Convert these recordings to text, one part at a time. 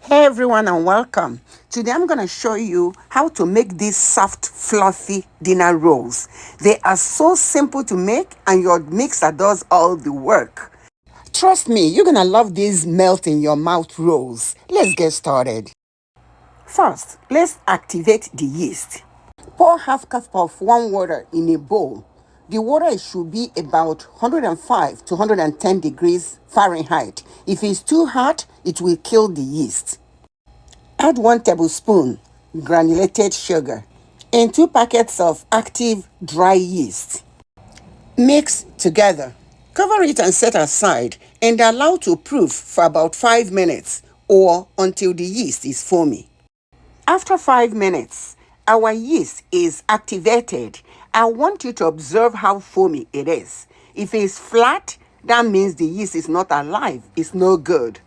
Hey everyone and welcome. Today I'm going to show you how to make these soft fluffy dinner rolls. They are so simple to make and your mixer does all the work. Trust me, you're going to love these melt in your mouth rolls. Let's get started. First, let's activate the yeast. Pour half cup of warm water in a bowl. The water should be about 105 to 110 degrees Fahrenheit. If it's too hot, it will kill the yeast. Add 1 tablespoon granulated sugar and 2 packets of active dry yeast. Mix together. Cover it and set aside and allow to proof for about 5 minutes or until the yeast is foamy. After 5 minutes, our yeast is activated. I want you to observe how foamy it is. If it's flat, that means the yeast is not alive. It's no good.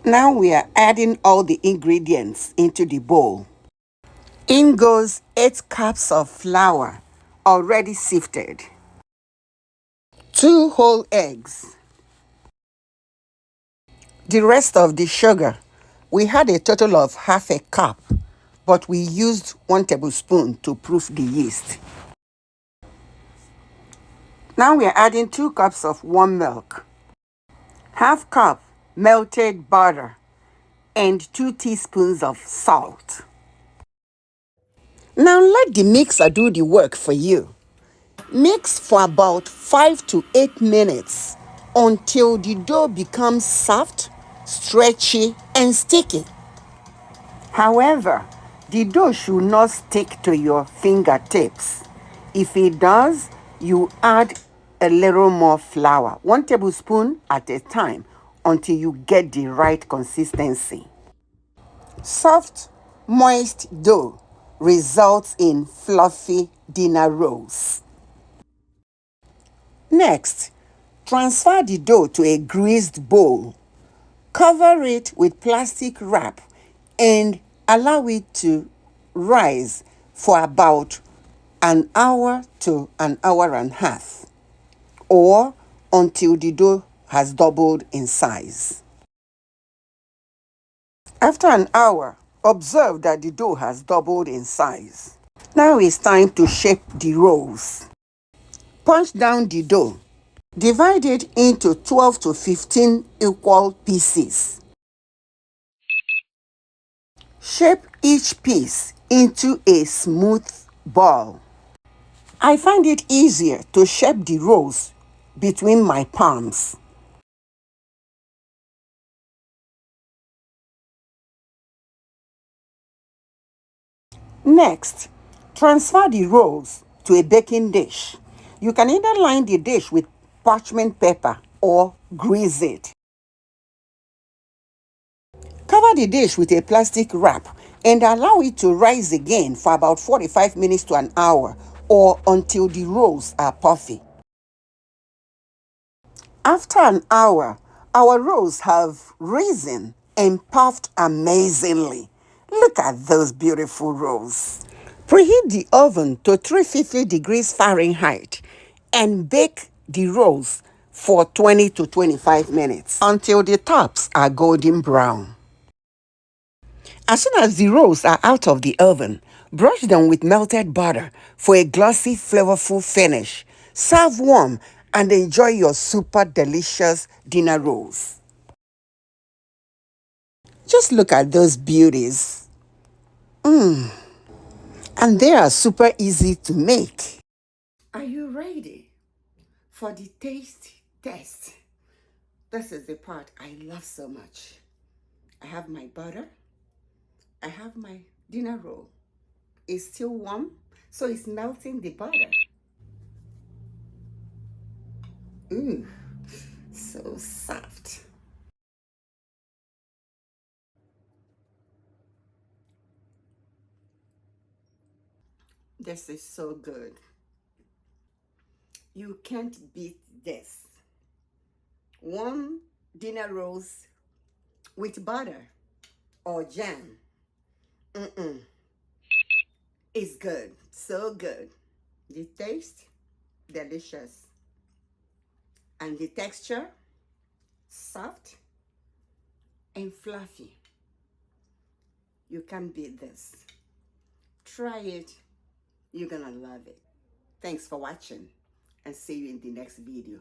Now we are adding all the ingredients into the bowl. In goes 8 cups of flour, already sifted. 2 whole eggs. The rest of the sugar. We had a total of half a cup, but we used 1 tablespoon to proof the yeast. Now we are adding 2 cups of warm milk, half cup melted butter, and 2 teaspoons of salt. Now let the mixer do the work for you. Mix for about 5 to 8 minutes until the dough becomes soft, stretchy, and sticky. However, the dough should not stick to your fingertips. If it does, you add a little more flour, 1 tablespoon at a time, until you get the right consistency. Soft, moist dough results in fluffy dinner rolls. Next, transfer the dough to a greased bowl. Cover it with plastic wrap and allow it to rise for about an hour to an hour and a half, or until the dough has doubled in size. After an hour, observe that the dough has doubled in size. Now it's time to shape the rolls. Punch down the dough. Divide it into 12 to 15 equal pieces. Shape each piece into a smooth ball. I find it easier to shape the rolls between my palms. Next, transfer the rolls to a baking dish. You can either line the dish with parchment paper or grease it. Cover the dish with a plastic wrap and allow it to rise again for about 45 minutes to an hour or until the rolls are puffy. After an hour, our rolls have risen and puffed amazingly. Look at those beautiful rolls. Preheat the oven to 350 degrees Fahrenheit and bake the rolls for 20 to 25 minutes until the tops are golden brown. As soon as the rolls are out of the oven, brush them with melted butter for a glossy, flavorful finish. Serve warm and enjoy your super delicious dinner rolls. Just look at those beauties. And they are super easy to make. Are you ready for the taste test? This is the part I love so much. I have my butter. I have my dinner roll. It's still warm, so it's melting the butter. Ooh, so soft. This is so good. You can't beat this. Warm dinner rolls with butter or jam. It's good, so good. The taste, delicious. And the texture, soft and fluffy. You can't beat this. Try it. You're gonna love it. Thanks for watching and see you in the next video.